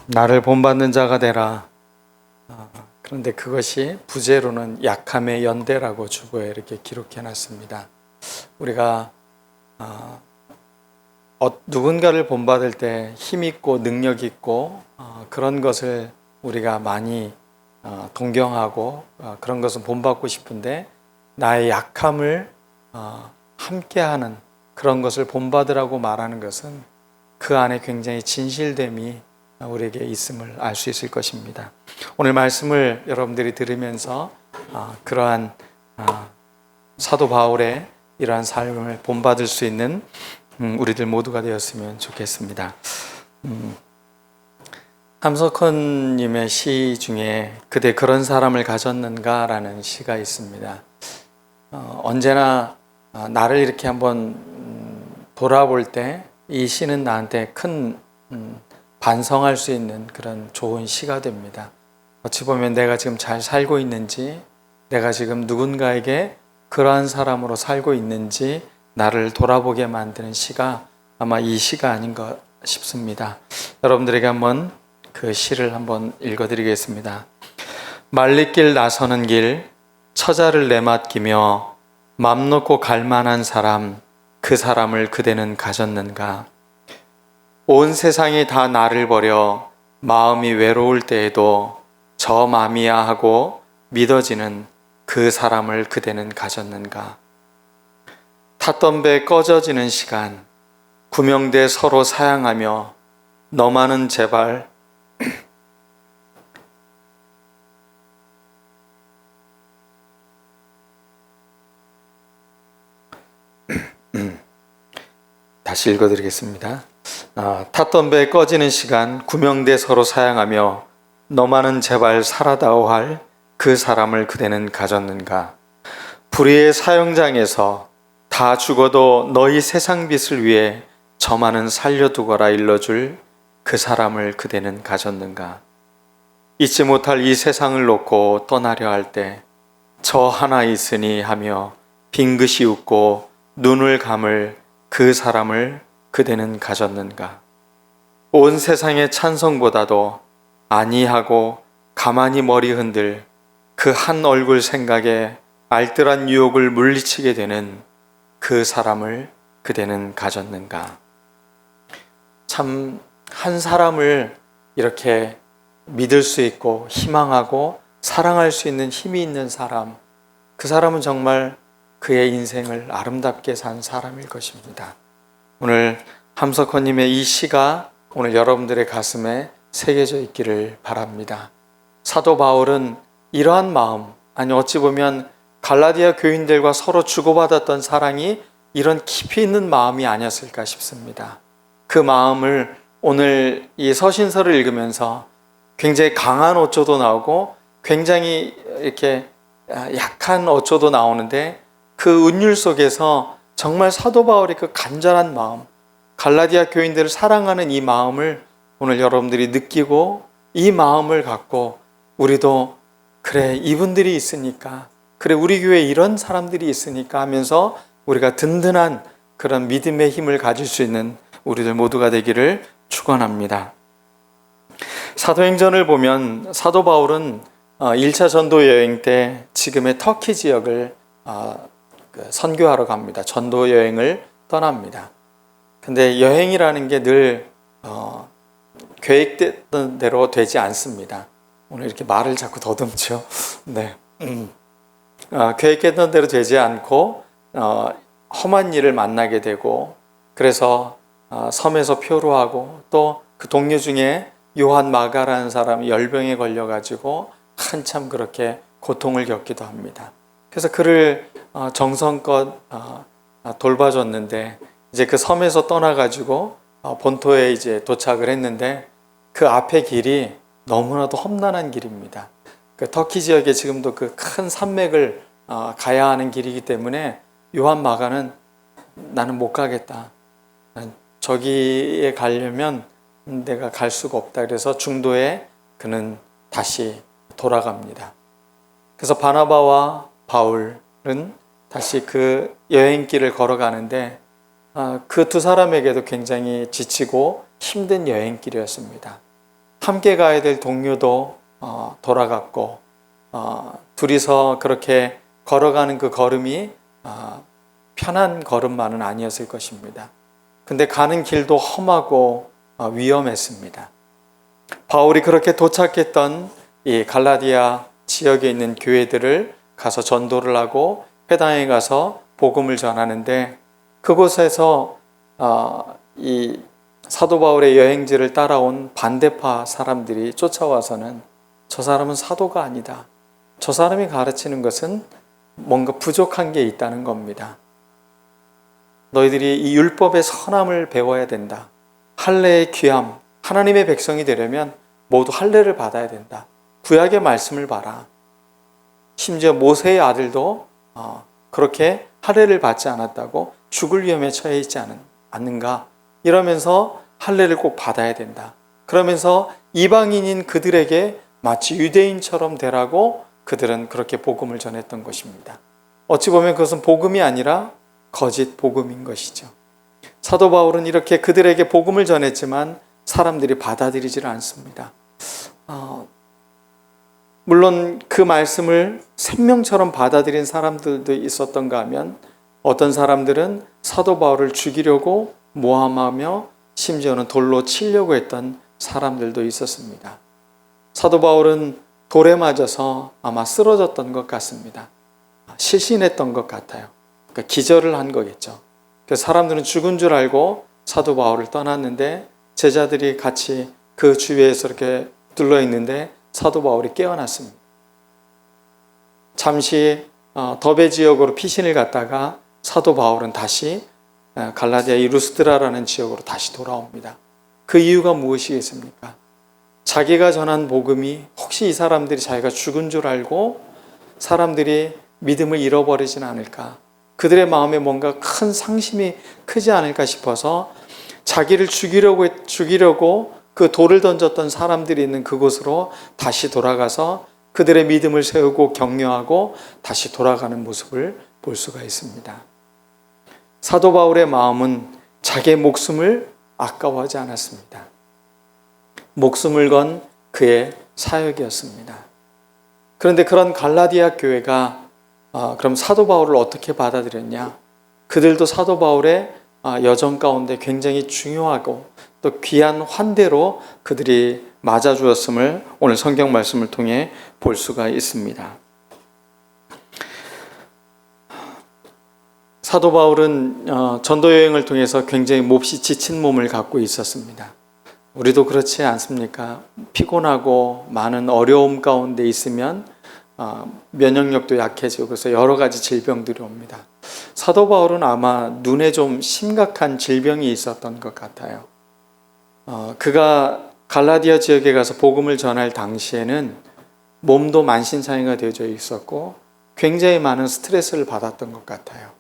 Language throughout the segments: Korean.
나를 본받는 자가 되라. 그런데 그것이 부제로는 약함의 연대라고 주보에 이렇게 기록해 놨습니다. 우리가 누군가를 본받을 때 힘있고 능력있고 그런 것을 우리가 많이 동경하고 그런 것은 본받고 싶은데, 나의 약함을 함께하는 그런 것을 본받으라고 말하는 것은 그 안에 굉장히 진실됨이 우리에게 있음을 알 수 있을 것입니다. 오늘 말씀을 여러분들이 들으면서 그러한 사도 바울의 이러한 삶을 본받을 수 있는 우리들 모두가 되었으면 좋겠습니다. 함석헌님의 시 중에 그대 그런 사람을 가졌는가 라는 시가 있습니다. 언제나 나를 이렇게 한번 돌아볼 때 이 시는 나한테 큰 반성할 수 있는 그런 좋은 시가 됩니다. 어찌 보면 내가 지금 잘 살고 있는지, 내가 지금 누군가에게 그러한 사람으로 살고 있는지 나를 돌아보게 만드는 시가 아마 이 시가 아닌가 싶습니다. 여러분들에게 한번 그 시를 한번 읽어드리겠습니다. 말리길 나서는 길, 처자를 내맡기며 맘 놓고 갈 만한 사람, 그 사람을 그대는 가졌는가? 온 세상이 다 나를 버려 마음이 외로울 때에도 저 맘이야 하고 믿어지는 그 사람을 그대는 가졌는가? 탔던 배 꺼져지는 시간, 구명대 서로 사양하며 너만은 제발 다시 읽어드리겠습니다. 탔던 배 꺼지는 시간, 구명대 서로 사양하며 너만은 제발 살아다오 할 그 사람을 그대는 가졌는가? 불의의 사형장에서 다 죽어도 너희 세상 빛을 위해 저만은 살려두거라 일러줄 그 사람을 그대는 가졌는가? 잊지 못할 이 세상을 놓고 떠나려 할 때 저 하나 있으니 하며 빙긋이 웃고 눈을 감을 그 사람을 그대는 가졌는가? 온 세상의 찬성보다도 아니하고 가만히 머리 흔들 그 한 얼굴 생각에 알뜰한 유혹을 물리치게 되는 그 사람을 그대는 가졌는가? 참, 한 사람을 이렇게 믿을 수 있고 희망하고 사랑할 수 있는 힘이 있는 사람, 그 사람은 정말 그의 인생을 아름답게 산 사람일 것입니다. 오늘 함석헌님의 이 시가 오늘 여러분들의 가슴에 새겨져 있기를 바랍니다. 사도 바울은 이러한 마음, 아니 어찌 보면 갈라디아 교인들과 서로 주고받았던 사랑이 이런 깊이 있는 마음이 아니었을까 싶습니다. 그 마음을 오늘 이 서신서를 읽으면서 굉장히 강한 어조도 나오고 굉장히 이렇게 약한 어조도 나오는데, 그 운율 속에서 정말 사도 바울의 그 간절한 마음, 갈라디아 교인들을 사랑하는 이 마음을 오늘 여러분들이 느끼고 이 마음을 갖고 우리도 그래 이분들이 있으니까, 그래 우리 교회에 이런 사람들이 있으니까 하면서 우리가 든든한 그런 믿음의 힘을 가질 수 있는 우리들 모두가 되기를 축원합니다. 사도행전을 보면 사도 바울은 1차 전도 여행 때 지금의 터키 지역을 선교하러 갑니다. 전도 여행을 떠납니다. 근데 여행이라는 게 늘 계획됐던 대로 되지 않습니다. 오늘 이렇게 말을 자꾸 더듬죠. 네. 계획했던 대로 되지 않고 험한 일을 만나게 되고, 그래서 섬에서 표류하고, 또 그 동료 중에 요한 마가라는 사람이 열병에 걸려가지고 한참 그렇게 고통을 겪기도 합니다. 그래서 그를 정성껏 돌봐줬는데, 이제 그 섬에서 떠나가지고 본토에 이제 도착을 했는데, 그 앞에 길이 너무나도 험난한 길입니다. 그 터키 지역에 지금도 그 큰 산맥을 가야 하는 길이기 때문에 요한 마가는 나는 못 가겠다. 저기에 가려면 내가 갈 수가 없다. 그래서 중도에 그는 다시 돌아갑니다. 그래서 바나바와 바울은 다시 그 여행길을 걸어가는데 그 두 사람에게도 굉장히 지치고 힘든 여행길이었습니다. 함께 가야 될 동료도 돌아갔고 둘이서 그렇게 걸어가는 그 걸음이 편한 걸음만은 아니었을 것입니다. 근데 가는 길도 험하고 위험했습니다. 바울이 그렇게 도착했던 이 갈라디아 지역에 있는 교회들을 가서 전도를 하고 회당에 가서 복음을 전하는데, 그곳에서 이 사도 바울의 여행지를 따라온 반대파 사람들이 쫓아와서는 저 사람은 사도가 아니다, 저 사람이 가르치는 것은 뭔가 부족한 게 있다는 겁니다. 너희들이 이 율법의 선함을 배워야 된다. 할례의 귀함, 하나님의 백성이 되려면 모두 할례를 받아야 된다. 구약의 말씀을 봐라. 심지어 모세의 아들도 그렇게 할례를 받지 않았다고 죽을 위험에 처해 있지 않는가? 이러면서 할례를 꼭 받아야 된다. 그러면서 이방인인 그들에게 마치 유대인처럼 되라고 그들은 그렇게 복음을 전했던 것입니다. 어찌 보면 그것은 복음이 아니라 거짓 복음인 것이죠. 사도 바울은 이렇게 그들에게 복음을 전했지만 사람들이 받아들이질 않습니다. 물론 그 말씀을 생명처럼 받아들인 사람들도 있었던가 하면, 어떤 사람들은 사도 바울을 죽이려고 모함하며 심지어는 돌로 치려고 했던 사람들도 있었습니다. 사도 바울은 돌에 맞아서 아마 쓰러졌던 것 같습니다. 실신했던 것 같아요. 그러니까 기절을 한 거겠죠. 그래서 사람들은 죽은 줄 알고 사도 바울을 떠났는데, 제자들이 같이 그 주위에서 이렇게 둘러 있는데 사도 바울이 깨어났습니다. 잠시 더베 지역으로 피신을 갔다가 사도 바울은 다시 갈라디아의 루스드라라는 지역으로 다시 돌아옵니다. 그 이유가 무엇이겠습니까? 자기가 전한 복음이 혹시 이 사람들이 자기가 죽은 줄 알고 사람들이 믿음을 잃어버리진 않을까, 그들의 마음에 뭔가 큰 상심이 크지 않을까 싶어서 자기를 죽이려고 그 돌을 던졌던 사람들이 있는 그곳으로 다시 돌아가서 그들의 믿음을 세우고 격려하고 다시 돌아가는 모습을 볼 수가 있습니다. 사도 바울의 마음은 자기의 목숨을 아까워하지 않았습니다. 목숨을 건 그의 사역이었습니다. 그런데 그런 갈라디아 교회가 그럼 사도 바울을 어떻게 받아들였냐? 그들도 사도 바울의 여정 가운데 굉장히 중요하고 또 귀한 환대로 그들이 맞아주었음을 오늘 성경 말씀을 통해 볼 수가 있습니다. 사도 바울은 전도 여행을 통해서 굉장히 몹시 지친 몸을 갖고 있었습니다. 우리도 그렇지 않습니까? 피곤하고 많은 어려움 가운데 있으면 면역력도 약해지고 그래서 여러 가지 질병들이 옵니다. 사도 바울은 아마 눈에 좀 심각한 질병이 있었던 것 같아요. 그가 갈라디아 지역에 가서 복음을 전할 당시에는 몸도 만신창이가 되어져 있었고 굉장히 많은 스트레스를 받았던 것 같아요.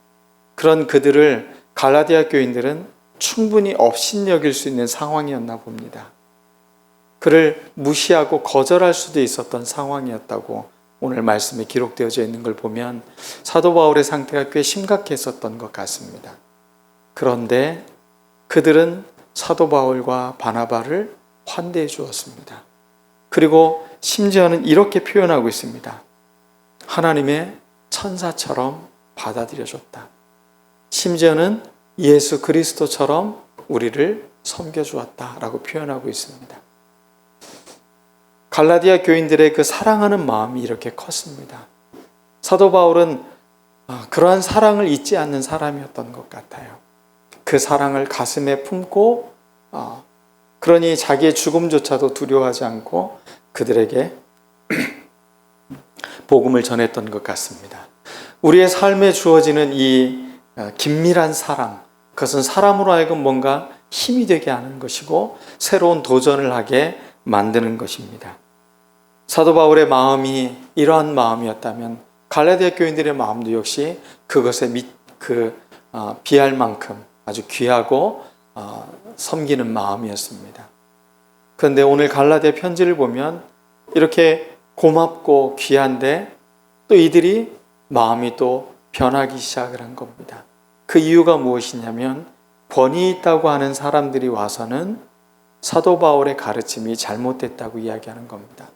그런 그들을 갈라디아 교인들은 충분히 업신여길 수 있는 상황이었나 봅니다. 그를 무시하고 거절할 수도 있었던 상황이었다고 오늘 말씀에 기록되어져 있는 걸 보면 사도 바울의 상태가 꽤 심각했었던 것 같습니다. 그런데 그들은 사도 바울과 바나바를 환대해 주었습니다. 그리고 심지어는 이렇게 표현하고 있습니다. 하나님의 천사처럼 받아들여 줬다. 심지어는 예수 그리스도처럼 우리를 섬겨주었다라고 표현하고 있습니다. 갈라디아 교인들의 그 사랑하는 마음이 이렇게 컸습니다. 사도 바울은 그러한 사랑을 잊지 않는 사람이었던 것 같아요. 그 사랑을 가슴에 품고 그러니 자기의 죽음조차도 두려워하지 않고 그들에게 복음을 전했던 것 같습니다. 우리의 삶에 주어지는 이 긴밀한 사랑, 그것은 사람으로 하여금 뭔가 힘이 되게 하는 것이고 새로운 도전을 하게 만드는 것입니다. 사도 바울의 마음이 이러한 마음이었다면 갈라디아 교인들의 마음도 역시 그것에 비할 만큼 아주 귀하고 섬기는 마음이었습니다. 그런데 오늘 갈라디아 편지를 보면 이렇게 고맙고 귀한데 또 이들이 마음이 또 변하기 시작을 한 겁니다. 그 이유가 무엇이냐면 권위 있다고 하는 사람들이 와서는 사도 바울의 가르침이 잘못됐다고 이야기하는 겁니다.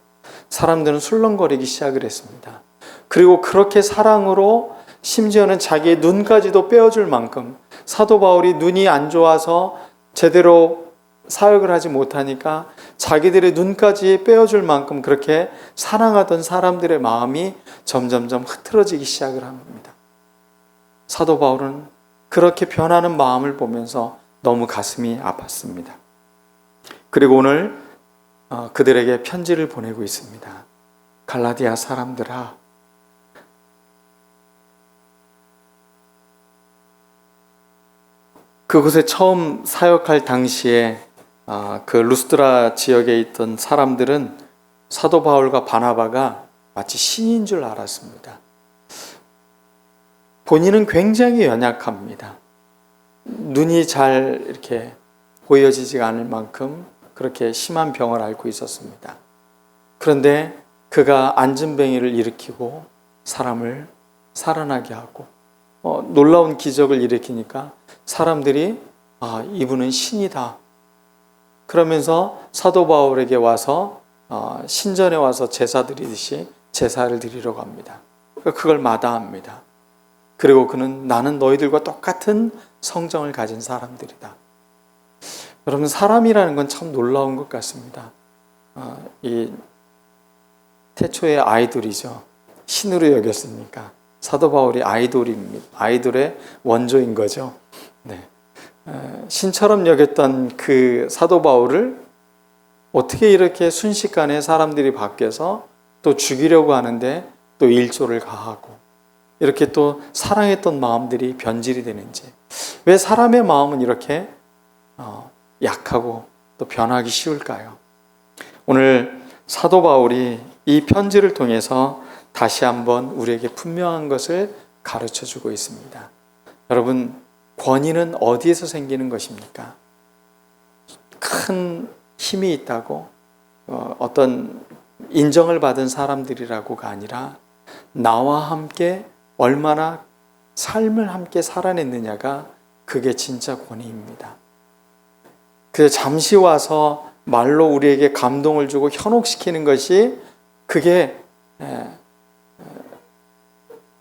사람들은 술렁거리기 시작을 했습니다. 그리고 그렇게 사랑으로 심지어는 자기의 눈까지도 빼어줄 만큼 사도 바울이 눈이 안 좋아서 제대로 사역을 하지 못하니까 자기들의 눈까지 빼어줄 만큼 그렇게 사랑하던 사람들의 마음이 점점점 흐트러지기 시작을 합니다. 사도 바울은 그렇게 변하는 마음을 보면서 너무 가슴이 아팠습니다. 그리고 오늘 그들에게 편지를 보내고 있습니다. 갈라디아 사람들아, 그곳에 처음 사역할 당시에 그 루스드라 지역에 있던 사람들은 사도 바울과 바나바가 마치 신인 줄 알았습니다. 본인은 굉장히 연약합니다. 눈이 잘 이렇게 보여지지가 않을 만큼 그렇게 심한 병을 앓고 있었습니다. 그런데 그가 안진뱅이를 일으키고 사람을 살아나게 하고 놀라운 기적을 일으키니까 사람들이 이분은 신이다. 그러면서 사도 바울에게 와서 신전에 와서 제사 드리듯이 제사를 드리러 갑니다. 그걸 마다합니다. 그리고 그는 나는 너희들과 똑같은 성정을 가진 사람들이다. 여러분, 사람이라는 건 참 놀라운 것 같습니다. 이 태초의 아이돌이죠. 신으로 여겼으니까 사도 바울이 아이돌입니다. 아이돌의 원조인 거죠. 네. 신처럼 여겼던 그 사도 바울을 어떻게 이렇게 순식간에 사람들이 바뀌어서 또 죽이려고 하는데 또 일조를 가하고 이렇게 또 사랑했던 마음들이 변질이 되는지, 왜 사람의 마음은 이렇게 약하고 또 변하기 쉬울까요? 오늘 사도 바울이 이 편지를 통해서 다시 한번 우리에게 분명한 것을 가르쳐 주고 있습니다. 여러분, 권위는 어디에서 생기는 것입니까? 큰 힘이 있다고 어떤 인정을 받은 사람들이라고가 아니라 나와 함께 얼마나 삶을 함께 살아냈느냐가 그게 진짜 권위입니다. 그 잠시 와서 말로 우리에게 감동을 주고 현혹시키는 것이 그게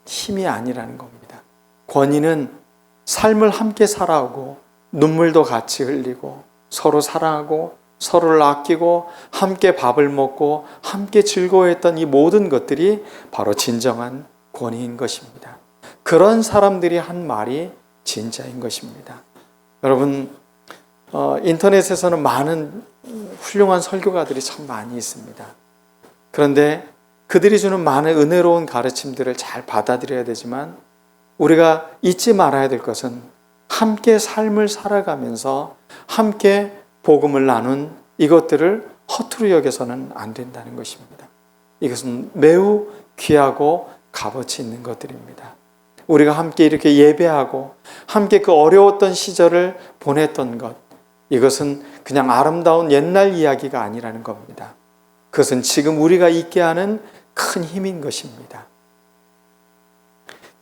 힘이 아니라는 겁니다. 권위는 삶을 함께 살아오고 눈물도 같이 흘리고 서로 사랑하고 서로를 아끼고 함께 밥을 먹고 함께 즐거워했던 이 모든 것들이 바로 진정한 권위인 것입니다. 그런 사람들이 한 말이 진짜인 것입니다. 여러분, 인터넷에서는 많은 훌륭한 설교가들이 참 많이 있습니다. 그런데 그들이 주는 많은 은혜로운 가르침들을 잘 받아들여야 되지만 우리가 잊지 말아야 될 것은 함께 삶을 살아가면서 함께 복음을 나눈 이것들을 허투루 여겨서는 안 된다는 것입니다. 이것은 매우 귀하고 값어치 있는 것들입니다. 우리가 함께 이렇게 예배하고 함께 그 어려웠던 시절을 보냈던 것, 이것은 그냥 아름다운 옛날 이야기가 아니라는 겁니다. 그것은 지금 우리가 있게 하는 큰 힘인 것입니다.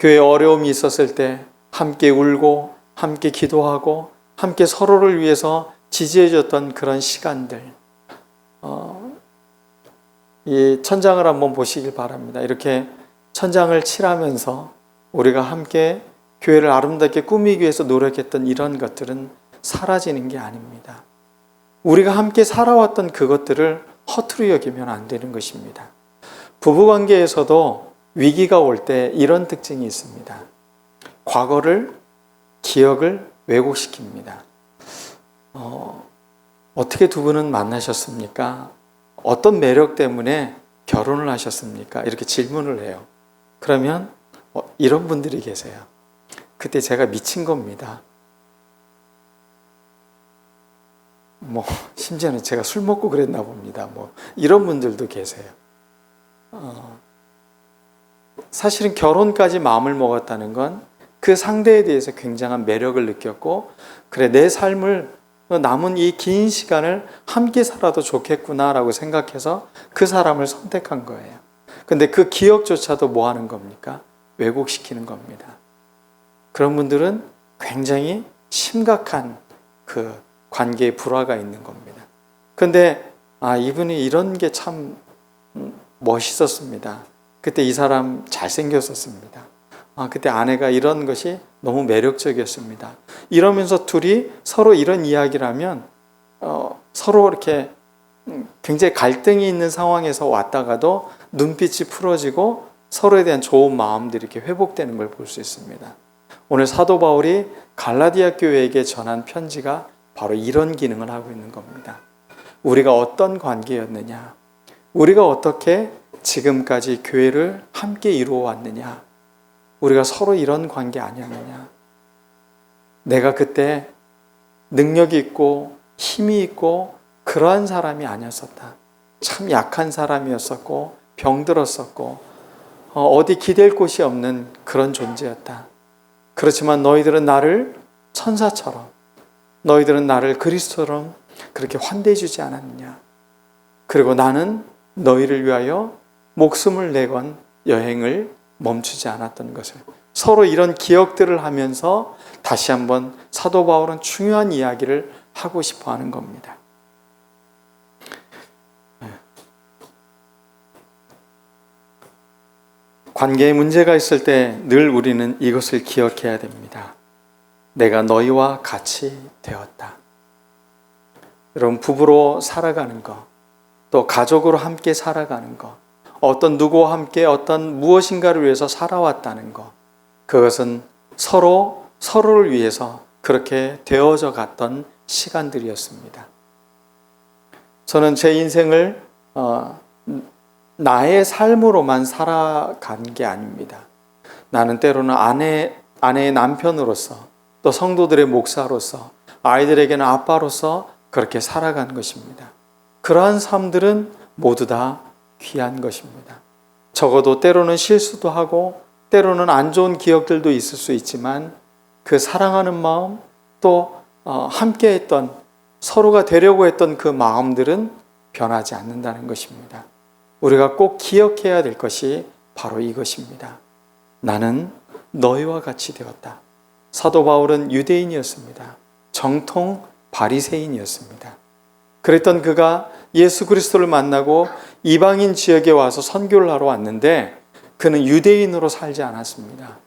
교회에 어려움이 있었을 때 함께 울고 함께 기도하고 함께 서로를 위해서 지지해줬던 그런 시간들, 이 천장을 한번 보시길 바랍니다. 이렇게 천장을 칠하면서 우리가 함께 교회를 아름답게 꾸미기 위해서 노력했던 이런 것들은 사라지는 게 아닙니다. 우리가 함께 살아왔던 그것들을 허투루 여기면 안 되는 것입니다. 부부관계에서도 위기가 올 때 이런 특징이 있습니다. 과거를, 기억을 왜곡시킵니다. 어떻게 두 분은 만나셨습니까? 어떤 매력 때문에 결혼을 하셨습니까? 이렇게 질문을 해요. 그러면 이런 분들이 계세요. 그때 제가 미친 겁니다. 심지어는 제가 술 먹고 그랬나 봅니다. 이런 분들도 계세요. 사실은 결혼까지 마음을 먹었다는 건 그 상대에 대해서 굉장한 매력을 느꼈고, 그래, 내 삶을 남은 이 긴 시간을 함께 살아도 좋겠구나라고 생각해서 그 사람을 선택한 거예요. 근데 그 기억조차도 뭐 하는 겁니까? 왜곡시키는 겁니다. 그런 분들은 굉장히 심각한 그 관계의 불화가 있는 겁니다. 근데 이분이 이런 게 참 멋있었습니다. 그때 이 사람 잘생겼었습니다. 그때 아내가 이런 것이 너무 매력적이었습니다. 이러면서 둘이 서로 이런 이야기를 하면 서로 이렇게 굉장히 갈등이 있는 상황에서 왔다가도 눈빛이 풀어지고 서로에 대한 좋은 마음들이 이렇게 회복되는 걸 볼 수 있습니다. 오늘 사도 바울이 갈라디아 교회에게 전한 편지가 바로 이런 기능을 하고 있는 겁니다. 우리가 어떤 관계였느냐, 우리가 어떻게 지금까지 교회를 함께 이루어 왔느냐, 우리가 서로 이런 관계 아니었느냐, 내가 그때 능력이 있고 힘이 있고 그러한 사람이 아니었었다. 참 약한 사람이었었고 병들었었고 어디 기댈 곳이 없는 그런 존재였다. 그렇지만 너희들은 나를 천사처럼, 너희들은 나를 그리스도처럼 그렇게 환대해 주지 않았느냐. 그리고 나는 너희를 위하여 목숨을 내건 여행을 멈추지 않았던 것을, 서로 이런 기억들을 하면서 다시 한번 사도 바울은 중요한 이야기를 하고 싶어 하는 겁니다. 관계에 문제가 있을 때 늘 우리는 이것을 기억해야 됩니다. 내가 너희와 같이 되었다. 여러분, 부부로 살아가는 것, 또 가족으로 함께 살아가는 것, 어떤 누구와 함께 어떤 무엇인가를 위해서 살아왔다는 것, 그것은 서로를 위해서 그렇게 되어져 갔던 시간들이었습니다. 저는 제 인생을 나의 삶으로만 살아간 게 아닙니다. 나는 때로는 아내의 남편으로서, 또 성도들의 목사로서, 아이들에게는 아빠로서 그렇게 살아간 것입니다. 그러한 삶들은 모두 다 귀한 것입니다. 적어도 때로는 실수도 하고 때로는 안 좋은 기억들도 있을 수 있지만 그 사랑하는 마음, 또 함께 했던, 서로가 되려고 했던 그 마음들은 변하지 않는다는 것입니다. 우리가 꼭 기억해야 될 것이 바로 이것입니다. 나는 너희와 같이 되었다. 사도 바울은 유대인이었습니다. 정통 바리새인이었습니다. 그랬던 그가 예수 그리스도를 만나고 이방인 지역에 와서 선교를 하러 왔는데 그는 유대인으로 살지 않았습니다.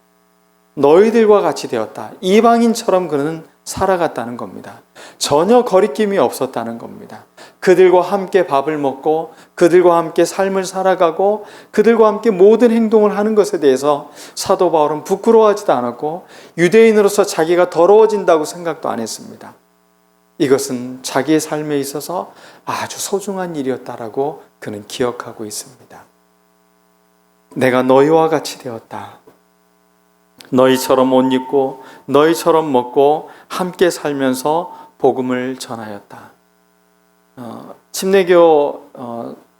너희들과 같이 되었다. 이방인처럼 그는 살아갔다는 겁니다. 전혀 거리낌이 없었다는 겁니다. 그들과 함께 밥을 먹고 그들과 함께 삶을 살아가고 그들과 함께 모든 행동을 하는 것에 대해서 사도 바울은 부끄러워하지도 않았고 유대인으로서 자기가 더러워진다고 생각도 안 했습니다. 이것은 자기의 삶에 있어서 아주 소중한 일이었다라고 그는 기억하고 있습니다. 내가 너희와 같이 되었다. 너희처럼 옷 입고 너희처럼 먹고 함께 살면서 복음을 전하였다. 침례교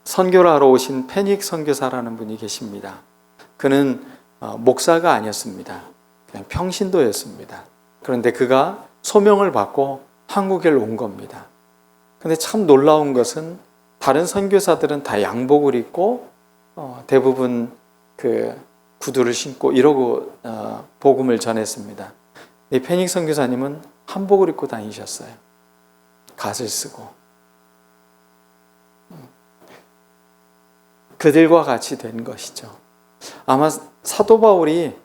선교를 하러 오신 페닉 선교사라는 분이 계십니다. 그는 목사가 아니었습니다. 그냥 평신도였습니다. 그런데 그가 소명을 받고 한국에 온 겁니다. 근데 참 놀라운 것은 다른 선교사들은 다 양복을 입고 대부분 그 구두를 신고 이러고 복음을 전했습니다. 이 페닉 선교사님은 한복을 입고 다니셨어요. 갓을 쓰고. 그들과 같이 된 것이죠. 아마 사도 바울이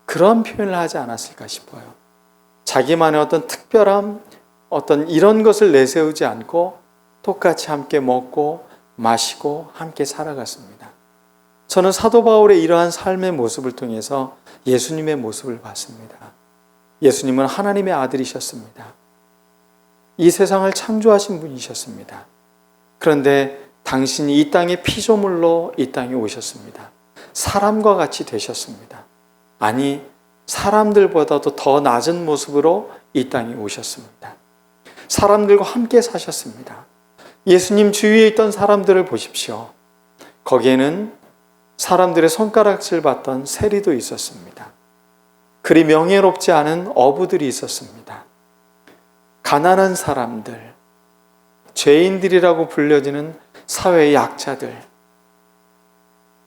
그런 표현을 하지 않았을까 싶어요. 자기만의 어떤 특별함, 어떤 이런 것을 내세우지 않고 똑같이 함께 먹고 마시고 함께 살아갔습니다. 저는 사도 바울의 이러한 삶의 모습을 통해서 예수님의 모습을 봤습니다. 예수님은 하나님의 아들이셨습니다. 이 세상을 창조하신 분이셨습니다. 그런데 당신이 이 땅의 피조물로 이 땅에 오셨습니다. 사람과 같이 되셨습니다. 아니, 사람들보다도 더 낮은 모습으로 이 땅에 오셨습니다. 사람들과 함께 사셨습니다. 예수님 주위에 있던 사람들을 보십시오. 거기에는 사람들의 손가락질 받던 세리도 있었습니다. 그리 명예롭지 않은 어부들이 있었습니다. 가난한 사람들, 죄인들이라고 불려지는 사회의 약자들,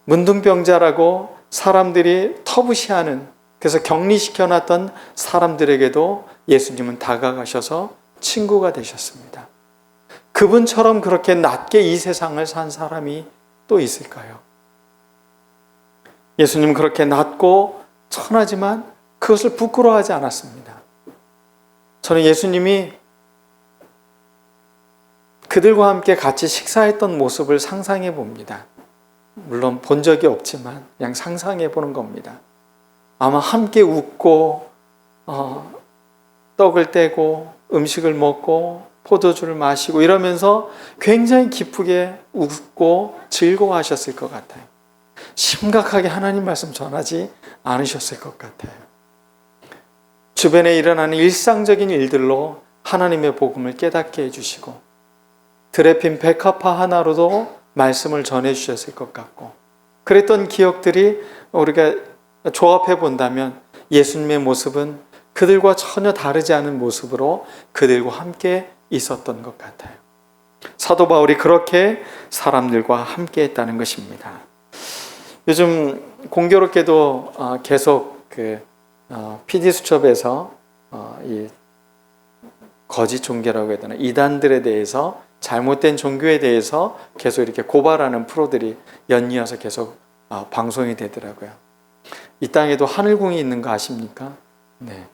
문둥병자라고 사람들이 터부시하는, 그래서 격리시켜놨던 사람들에게도 예수님은 다가가셔서 친구가 되셨습니다. 그분처럼 그렇게 낮게 이 세상을 산 사람이 또 있을까요? 예수님 그렇게 낮고 천하지만 그것을 부끄러워하지 않았습니다. 저는 예수님이 그들과 함께 같이 식사했던 모습을 상상해 봅니다. 물론 본 적이 없지만 그냥 상상해 보는 겁니다. 아마 함께 웃고 떡을 떼고 음식을 먹고 포도주를 마시고 이러면서 굉장히 기쁘게 웃고 즐거워하셨을 것 같아요. 심각하게 하나님 말씀 전하지 않으셨을 것 같아요. 주변에 일어나는 일상적인 일들로 하나님의 복음을 깨닫게 해주시고 드레핀 백합화 하나로도 말씀을 전해주셨을 것 같고 그랬던 기억들이 우리가 조합해 본다면 예수님의 모습은 그들과 전혀 다르지 않은 모습으로 그들과 함께 있었던 것 같아요. 사도 바울이 그렇게 사람들과 함께 했다는 것입니다. 요즘 공교롭게도 계속 PD수첩에서 이 거짓 종교라고 해야 되나 이단들에 대해서 잘못된 종교에 대해서 계속 이렇게 고발하는 프로들이 연이어서 계속 방송이 되더라고요. 이 땅에도 하늘궁이 있는 거 아십니까? 네.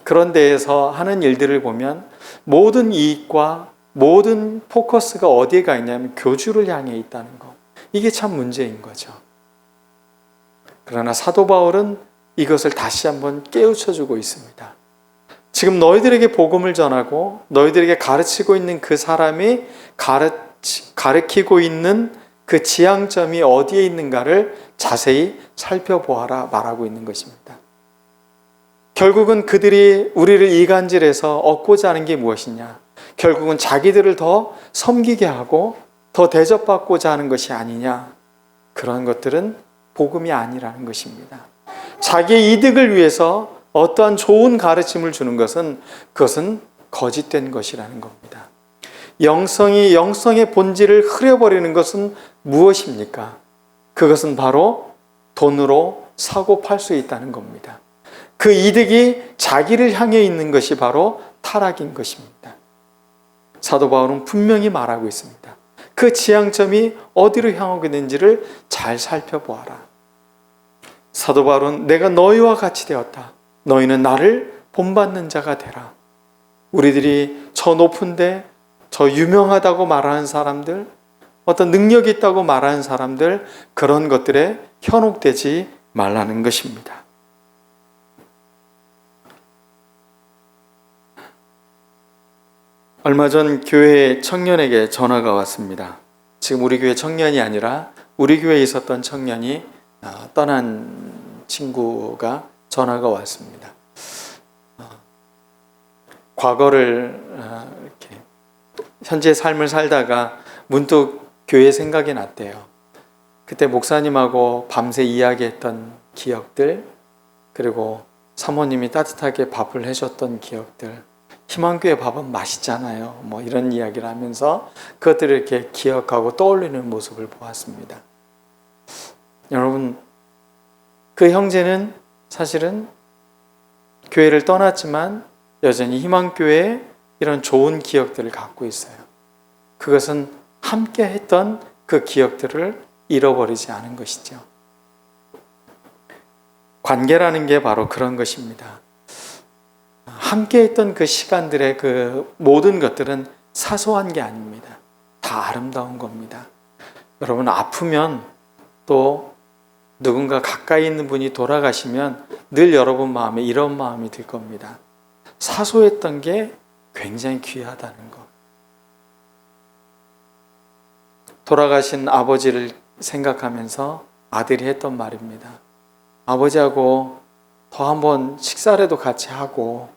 그런 데에서 하는 일들을 보면 모든 이익과 모든 포커스가 어디에 가 있냐면 교주를 향해 있다는 거. 이게 참 문제인 거죠. 그러나 사도 바울은 이것을 다시 한번 깨우쳐주고 있습니다. 지금 너희들에게 복음을 전하고 너희들에게 가르치고 있는 그 사람이 가르치고 있는 그 지향점이 어디에 있는가를 자세히 살펴보아라 말하고 있는 것입니다. 결국은 그들이 우리를 이간질해서 얻고자 하는 게 무엇이냐? 결국은 자기들을 더 섬기게 하고 더 대접받고자 하는 것이 아니냐? 그런 것들은 복음이 아니라는 것입니다. 자기의 이득을 위해서 어떠한 좋은 가르침을 주는 것은 그것은 거짓된 것이라는 겁니다. 영성의 본질을 흐려버리는 것은 무엇입니까? 그것은 바로 돈으로 사고 팔 수 있다는 겁니다. 그 이득이 자기를 향해 있는 것이 바로 타락인 것입니다. 사도 바울은 분명히 말하고 있습니다. 그 지향점이 어디로 향하고 있는지를 잘 살펴보아라. 사도 바울은 내가 너희와 같이 되었다. 너희는 나를 본받는 자가 되라. 우리들이 저 높은데 저 유명하다고 말하는 사람들, 어떤 능력이 있다고 말하는 사람들, 그런 것들에 현혹되지 말라는 것입니다. 얼마 전 교회 청년에게 전화가 왔습니다. 지금 우리 교회 청년이 아니라 우리 교회에 있었던 청년이 떠난 친구가 전화가 왔습니다. 과거를 이렇게 현재 삶을 살다가 문득 교회 생각이 났대요. 그때 목사님하고 밤새 이야기했던 기억들, 그리고 사모님이 따뜻하게 밥을 해줬던 기억들, 희망교회 밥은 맛있잖아요. 이런 이야기를 하면서 그것들을 이렇게 기억하고 떠올리는 모습을 보았습니다. 여러분, 그 형제는 사실은 교회를 떠났지만 여전히 희망교회에 이런 좋은 기억들을 갖고 있어요. 그것은 함께 했던 그 기억들을 잃어버리지 않은 것이죠. 관계라는 게 바로 그런 것입니다. 함께 했던 그 시간들의 그 모든 것들은 사소한 게 아닙니다. 다 아름다운 겁니다. 여러분, 아프면 또 누군가 가까이 있는 분이 돌아가시면 늘 여러분 마음에 이런 마음이 들 겁니다. 사소했던 게 굉장히 귀하다는 것. 돌아가신 아버지를 생각하면서 아들이 했던 말입니다. 아버지하고 더 한번 식사라도 같이 하고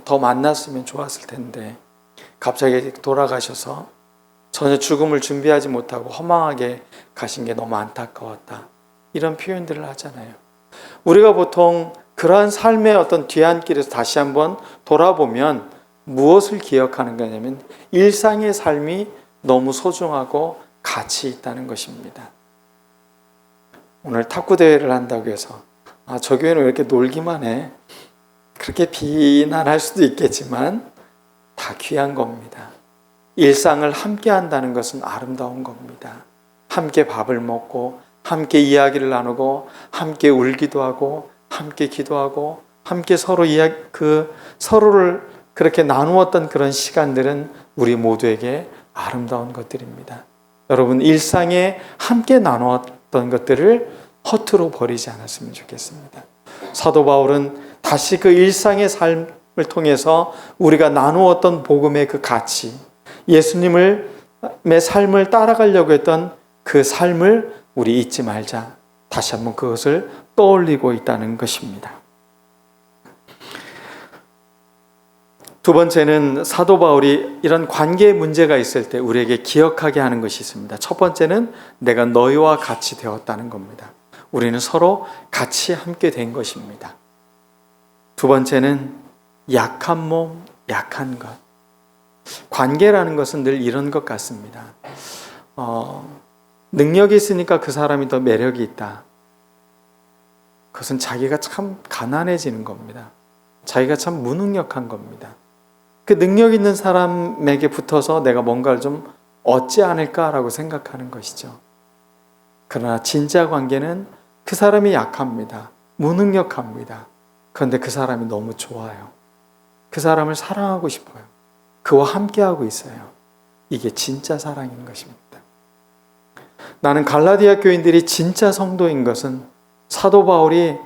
더 만났으면 좋았을 텐데 갑자기 돌아가셔서 전혀 죽음을 준비하지 못하고 허망하게 가신 게 너무 안타까웠다. 이런 표현들을 하잖아요. 우리가 보통 그러한 삶의 어떤 뒤안길에서 다시 한번 돌아보면 무엇을 기억하는 거냐면 일상의 삶이 너무 소중하고 가치 있다는 것입니다. 오늘 탁구 대회를 한다고 해서 저 교회는 왜 이렇게 놀기만 해? 그렇게 비난할 수도 있겠지만 다 귀한 겁니다. 일상을 함께 한다는 것은 아름다운 겁니다. 함께 밥을 먹고 함께 이야기를 나누고 함께 울기도 하고 함께 기도하고 함께 서로를 그렇게 나누었던 그런 시간들은 우리 모두에게 아름다운 것들입니다. 여러분, 일상에 함께 나누었던 것들을 허투루 버리지 않았으면 좋겠습니다. 사도 바울은 다시 그 일상의 삶을 통해서 우리가 나누었던 복음의 그 가치, 예수님의 삶을 따라가려고 했던 그 삶을 우리 잊지 말자. 다시 한번 그것을 떠올리고 있다는 것입니다. 두 번째는 사도 바울이 이런 관계에 문제가 있을 때 우리에게 기억하게 하는 것이 있습니다. 첫 번째는 내가 너희와 같이 되었다는 겁니다. 우리는 서로 같이 함께 된 것입니다. 두 번째는 약한 몸, 약한 것. 관계라는 것은 늘 이런 것 같습니다. 능력이 있으니까 그 사람이 더 매력이 있다. 그것은 자기가 참 가난해지는 겁니다. 자기가 참 무능력한 겁니다. 그 능력 있는 사람에게 붙어서 내가 뭔가를 좀 얻지 않을까라고 생각하는 것이죠. 그러나 진짜 관계는 그 사람이 약합니다. 무능력합니다. 그런데 그 사람이 너무 좋아요. 그 사람을 사랑하고 싶어요. 그와 함께하고 있어요. 이게 진짜 사랑인 것입니다. 나는 갈라디아 교인들이 진짜 성도인 것은 사도 바울이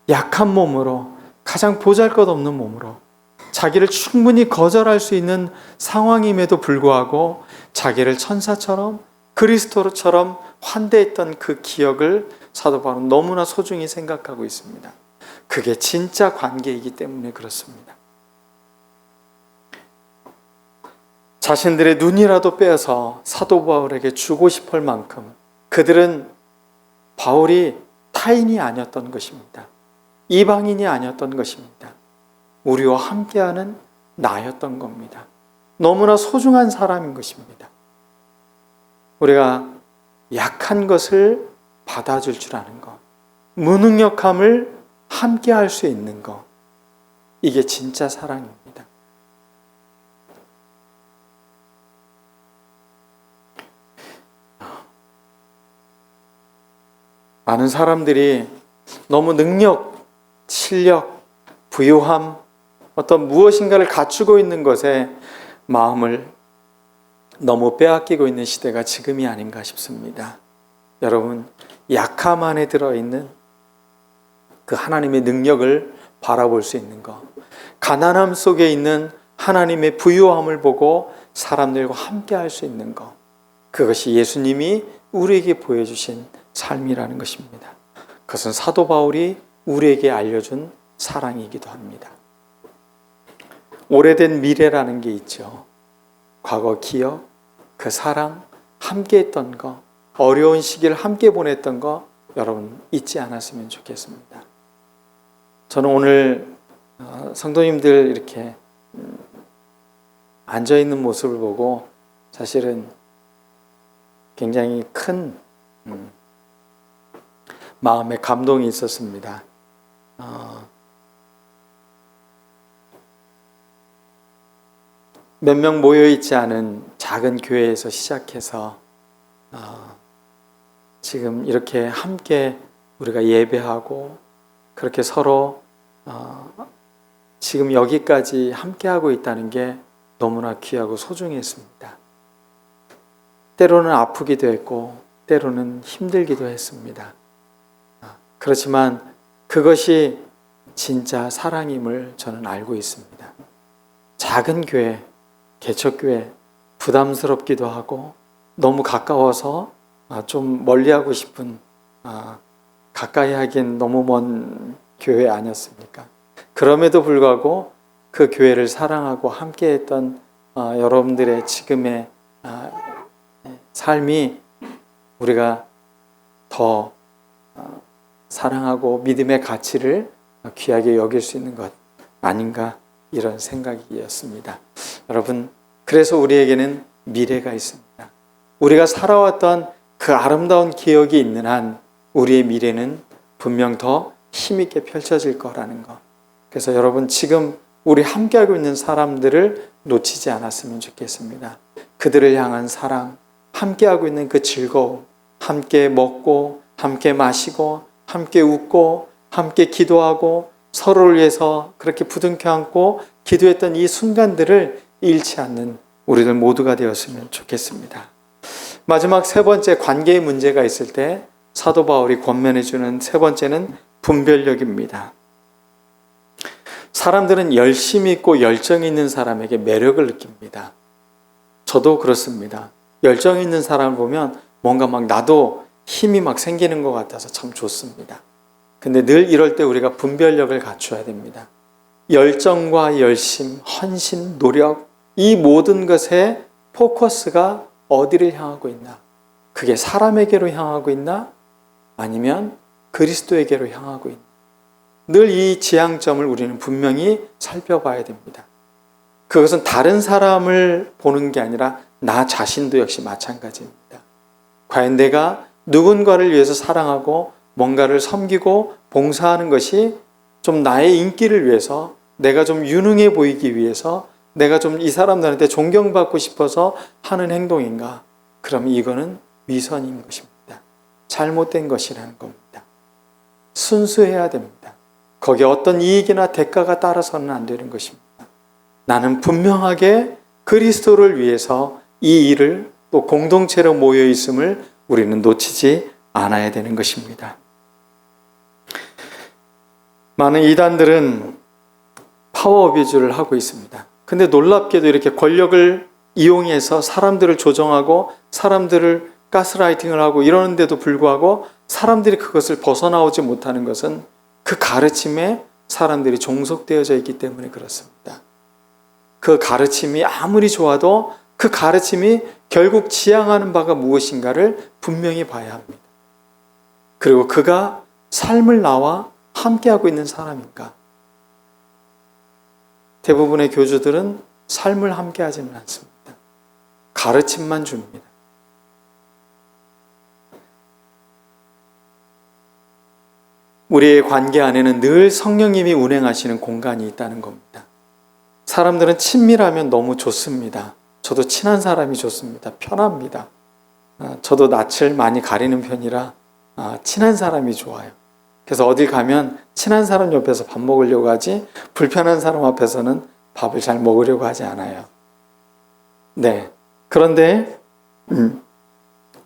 약한 몸으로, 가장 보잘것없는 몸으로 자기를 충분히 거절할 수 있는 상황임에도 불구하고 자기를 천사처럼 그리스도처럼 환대했던 그 기억을 사도 바울은 너무나 소중히 생각하고 있습니다. 그게 진짜 관계이기 때문에 그렇습니다. 자신들의 눈이라도 빼서 사도 바울에게 주고 싶을 만큼 그들은 바울이 타인이 아니었던 것입니다. 이방인이 아니었던 것입니다. 우리와 함께하는 나였던 겁니다. 너무나 소중한 사람인 것입니다. 우리가 약한 것을 받아줄 줄 아는 것, 무능력함을 함께할 수 있는 것, 이게 진짜 사랑입니다. 많은 사람들이 너무 능력, 실력, 부유함, 어떤 무엇인가를 갖추고 있는 것에 마음을 너무 빼앗기고 있는 시대가 지금이 아닌가 싶습니다. 여러분, 약함 안에 들어있는 그 하나님의 능력을 바라볼 수 있는 것, 가난함 속에 있는 하나님의 부유함을 보고 사람들과 함께 할 수 있는 것, 그것이 예수님이 우리에게 보여주신 삶이라는 것입니다. 그것은 사도 바울이 우리에게 알려준 사랑이기도 합니다. 오래된 미래라는 게 있죠. 과거 기억, 그 사랑, 함께 했던 거, 어려운 시기를 함께 보냈던 거 여러분 잊지 않았으면 좋겠습니다. 저는 오늘 성도님들 이렇게 앉아있는 모습을 보고 사실은 굉장히 큰 마음에 감동이 있었습니다. 몇 명 모여있지 않은 작은 교회에서 시작해서 지금 이렇게 함께 우리가 예배하고 그렇게 서로 지금 여기까지 함께하고 있다는 게 너무나 귀하고 소중했습니다. 때로는 아프기도 했고 때로는 힘들기도 했습니다. 그렇지만 그것이 진짜 사랑임을 저는 알고 있습니다. 작은 교회, 개척교회, 부담스럽기도 하고 너무 가까워서 좀 멀리하고 싶은, 가까이 하긴 너무 먼 교회 아니었습니까? 그럼에도 불구하고 그 교회를 사랑하고 함께했던 여러분들의 지금의 삶이 우리가 더 사랑하고 믿음의 가치를 귀하게 여길 수 있는 것 아닌가, 이런 생각이었습니다. 여러분, 그래서 우리에게는 미래가 있습니다. 우리가 살아왔던 그 아름다운 기억이 있는 한 우리의 미래는 분명 더 힘있게 펼쳐질 거라는 것. 그래서 여러분, 지금 우리 함께하고 있는 사람들을 놓치지 않았으면 좋겠습니다. 그들을 향한 사랑, 함께하고 있는 그 즐거움, 함께 먹고 함께 마시고 함께 웃고 함께 기도하고 서로를 위해서 그렇게 부둥켜 안고 기도했던 이 순간들을 잃지 않는 우리들 모두가 되었으면 좋겠습니다. 마지막 세 번째, 관계의 문제가 있을 때 사도 바울이 권면해 주는 세 번째는 분별력입니다. 사람들은 열심히 있고 열정이 있는 사람에게 매력을 느낍니다. 저도 그렇습니다. 열정이 있는 사람을 보면 뭔가 막 나도 힘이 막 생기는 것 같아서 참 좋습니다. 근데 늘 이럴 때 우리가 분별력을 갖춰야 됩니다. 열정과 열심, 헌신, 노력, 이 모든 것의 포커스가 어디를 향하고 있나? 그게 사람에게로 향하고 있나? 아니면 그리스도에게로 향하고 있나? 늘 이 지향점을 우리는 분명히 살펴봐야 됩니다. 그것은 다른 사람을 보는 게 아니라 나 자신도 역시 마찬가지입니다. 과연 내가 누군가를 위해서 사랑하고 뭔가를 섬기고 봉사하는 것이 좀 나의 인기를 위해서, 내가 좀 유능해 보이기 위해서, 내가 좀 이 사람들한테 존경받고 싶어서 하는 행동인가? 그럼 이거는 위선인 것입니다. 잘못된 것이라는 겁니다. 순수해야 됩니다. 거기에 어떤 이익이나 대가가 따라서는 안 되는 것입니다. 나는 분명하게 그리스도를 위해서 이 일을 또 공동체로 모여 있음을 우리는 놓치지 않아야 되는 것입니다. 많은 이단들은 파워 어뷰즈를 하고 있습니다. 근데 놀랍게도 이렇게 권력을 이용해서 사람들을 조정하고 사람들을 가스라이팅을 하고 이러는데도 불구하고 사람들이 그것을 벗어나오지 못하는 것은 그 가르침에 사람들이 종속되어져 있기 때문에 그렇습니다. 그 가르침이 아무리 좋아도 그 가르침이 결국 지향하는 바가 무엇인가를 분명히 봐야 합니다. 그리고 그가 삶을 나와 함께하고 있는 사람인가? 대부분의 교주들은 삶을 함께하지는 않습니다. 가르침만 줍니다. 우리의 관계 안에는 늘 성령님이 운행하시는 공간이 있다는 겁니다. 사람들은 친밀하면 너무 좋습니다. 저도 친한 사람이 좋습니다. 편합니다. 저도 낯을 많이 가리는 편이라 친한 사람이 좋아요. 그래서 어딜 가면 친한 사람 옆에서 밥 먹으려고 하지 불편한 사람 앞에서는 밥을 잘 먹으려고 하지 않아요. 네. 그런데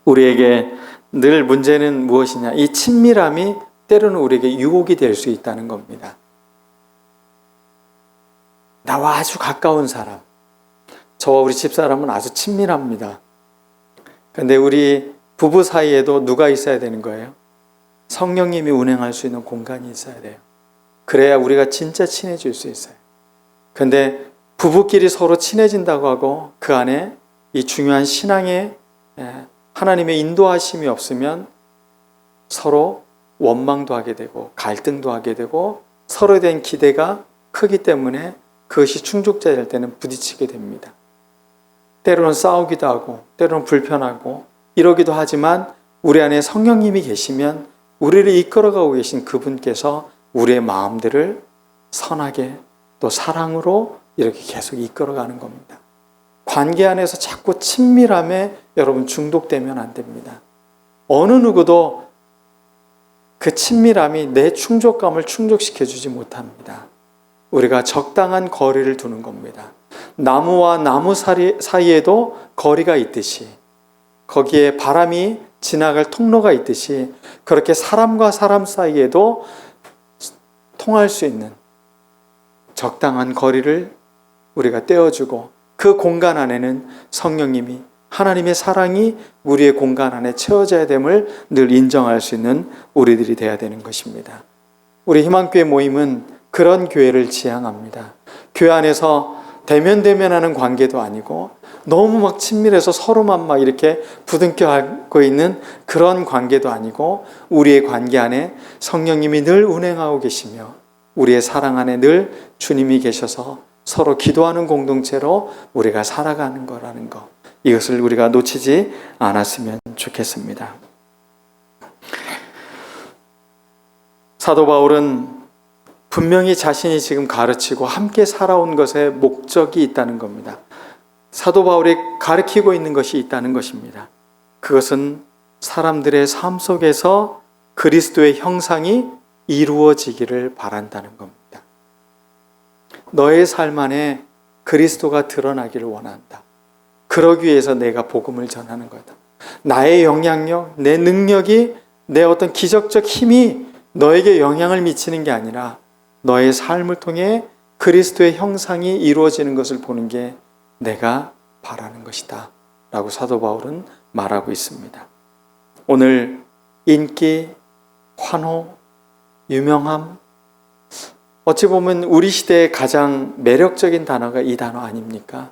우리에게 늘 문제는 무엇이냐? 이 친밀함이 때로는 우리에게 유혹이 될 수 있다는 겁니다. 나와 아주 가까운 사람, 저와 우리 집사람은 아주 친밀합니다. 그런데 우리 부부 사이에도 누가 있어야 되는 거예요? 성령님이 운행할 수 있는 공간이 있어야 돼요. 그래야 우리가 진짜 친해질 수 있어요. 그런데 부부끼리 서로 친해진다고 하고 그 안에 이 중요한 신앙의 하나님의 인도하심이 없으면 서로 원망도 하게 되고 갈등도 하게 되고 서로에 대한 기대가 크기 때문에 그것이 충족될 때는 부딪히게 됩니다. 때로는 싸우기도 하고 때로는 불편하고 이러기도 하지만 우리 안에 성령님이 계시면 우리를 이끌어가고 계신 그분께서 우리의 마음들을 선하게 또 사랑으로 이렇게 계속 이끌어가는 겁니다. 관계 안에서 자꾸 친밀함에 여러분 중독되면 안 됩니다. 어느 누구도 그 친밀함이 내 충족감을 충족시켜주지 못합니다. 우리가 적당한 거리를 두는 겁니다. 나무와 나무 사이에도 거리가 있듯이 거기에 바람이 지나갈 통로가 있듯이 그렇게 사람과 사람 사이에도 통할 수 있는 적당한 거리를 우리가 떼어주고 그 공간 안에는 성령님이 하나님의 사랑이 우리의 공간 안에 채워져야 됨을 늘 인정할 수 있는 우리들이 되어야 되는 것입니다. 우리 희망교회 모임은 그런 교회를 지향합니다. 교회 안에서 대면대면하는 관계도 아니고 너무 막 친밀해서 서로만 막 이렇게 부둥켜 안고 있는 그런 관계도 아니고 우리의 관계 안에 성령님이 늘 운행하고 계시며 우리의 사랑 안에 늘 주님이 계셔서 서로 기도하는 공동체로 우리가 살아가는 거라는 것, 이것을 우리가 놓치지 않았으면 좋겠습니다. 사도 바울은 분명히 자신이 지금 가르치고 함께 살아온 것에 목적이 있다는 겁니다. 사도 바울이 가르치고 있는 것이 있다는 것입니다. 그것은 사람들의 삶 속에서 그리스도의 형상이 이루어지기를 바란다는 겁니다. 너의 삶 안에 그리스도가 드러나기를 원한다. 그러기 위해서 내가 복음을 전하는 거다. 나의 영향력, 내 능력이, 내 어떤 기적적 힘이 너에게 영향을 미치는 게 아니라 너의 삶을 통해 그리스도의 형상이 이루어지는 것을 보는 게 내가 바라는 것이다 라고 사도 바울은 말하고 있습니다. 오늘 인기, 환호, 유명함, 어찌 보면 우리 시대의 가장 매력적인 단어가 이 단어 아닙니까?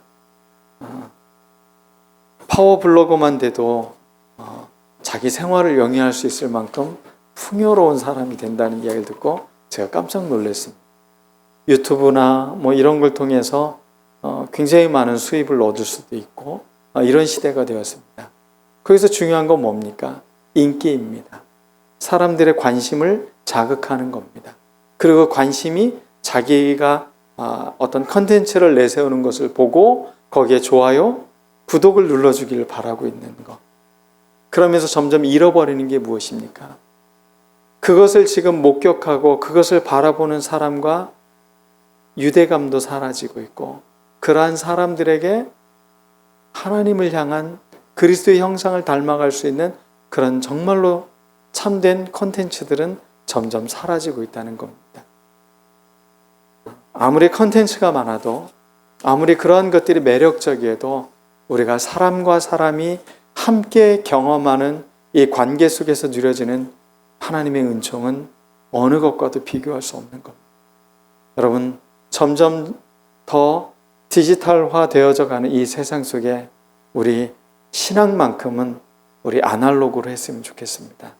파워블로거만 돼도 자기 생활을 영위할 수 있을 만큼 풍요로운 사람이 된다는 이야기를 듣고 제가 깜짝 놀랐습니다. 유튜브나 뭐 이런 걸 통해서 굉장히 많은 수입을 얻을 수도 있고 이런 시대가 되었습니다. 거기서 중요한 건 뭡니까? 인기입니다. 사람들의 관심을 자극하는 겁니다. 그리고 관심이 자기가 어떤 컨텐츠를 내세우는 것을 보고 거기에 좋아요, 구독을 눌러주기를 바라고 있는 것. 그러면서 점점 잃어버리는 게 무엇입니까? 그것을 지금 목격하고 그것을 바라보는 사람과 유대감도 사라지고 있고, 그러한 사람들에게 하나님을 향한 그리스도의 형상을 닮아갈 수 있는 그런 정말로 참된 콘텐츠들은 점점 사라지고 있다는 겁니다. 아무리 콘텐츠가 많아도, 아무리 그러한 것들이 매력적이어도 우리가 사람과 사람이 함께 경험하는 이 관계 속에서 누려지는 하나님의 은총은 어느 것과도 비교할 수 없는 겁니다. 여러분, 점점 더 디지털화 되어져 가는 이 세상 속에 우리 신앙만큼은 우리 아날로그로 했으면 좋겠습니다.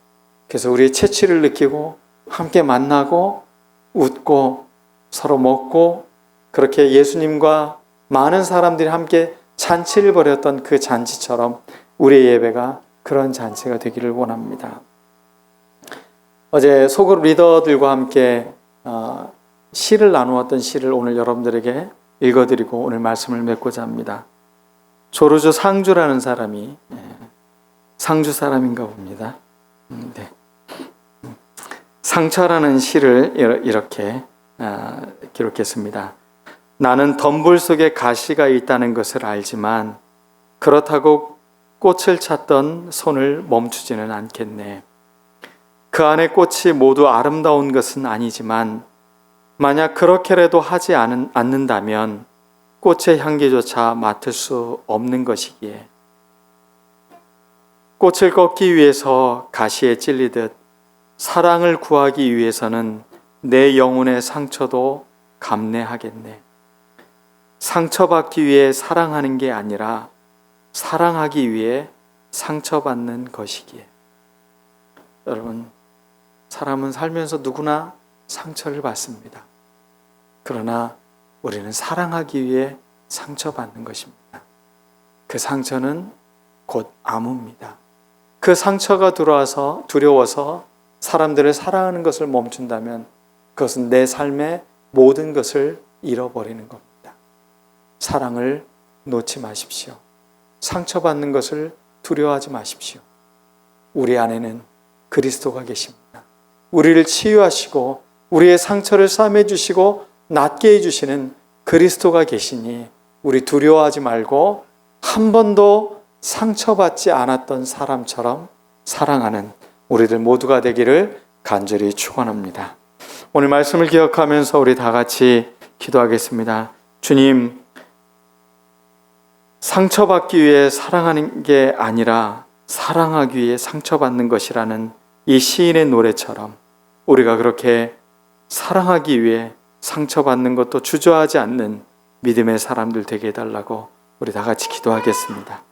그래서 우리의 채취를 느끼고 함께 만나고 웃고 서로 먹고 그렇게 예수님과 많은 사람들이 함께 잔치를 벌였던 그 잔치처럼 우리의 예배가 그런 잔치가 되기를 원합니다. 어제 소그룹 리더들과 함께 시를 나누었던 시를 오늘 여러분들에게 읽어드리고 오늘 말씀을 맺고자 합니다. 조르주 상주라는 사람이 상주 사람인가 봅니다. 네. 상처라는 시를 이렇게 기록했습니다. 나는 덤불 속에 가시가 있다는 것을 알지만 그렇다고 꽃을 찾던 손을 멈추지는 않겠네. 그 안에 꽃이 모두 아름다운 것은 아니지만 만약 그렇게라도 하지 않는다면 꽃의 향기조차 맡을 수 없는 것이기에 꽃을 꺾기 위해서 가시에 찔리듯 사랑을 구하기 위해서는 내 영혼의 상처도 감내하겠네. 상처받기 위해 사랑하는 게 아니라 사랑하기 위해 상처받는 것이기에. 여러분, 사람은 살면서 누구나 상처를 받습니다. 그러나 우리는 사랑하기 위해 상처받는 것입니다. 그 상처는 곧 암호입니다. 그 상처가 들어와서 두려워서 사람들을 사랑하는 것을 멈춘다면 그것은 내 삶의 모든 것을 잃어버리는 겁니다. 사랑을 놓지 마십시오. 상처받는 것을 두려워하지 마십시오. 우리 안에는 그리스도가 계십니다. 우리를 치유하시고 우리의 상처를 싸매주시고 낫게 해주시는 그리스도가 계시니 우리 두려워하지 말고 한 번도 상처받지 않았던 사람처럼 사랑하는 우리들 모두가 되기를 간절히 축원합니다. 오늘 말씀을 기억하면서 우리 다 같이 기도하겠습니다. 주님, 상처받기 위해 사랑하는 게 아니라 사랑하기 위해 상처받는 것이라는 이 시인의 노래처럼 우리가 그렇게 사랑하기 위해 상처받는 것도 주저하지 않는 믿음의 사람들 되게 해달라고 우리 다 같이 기도하겠습니다.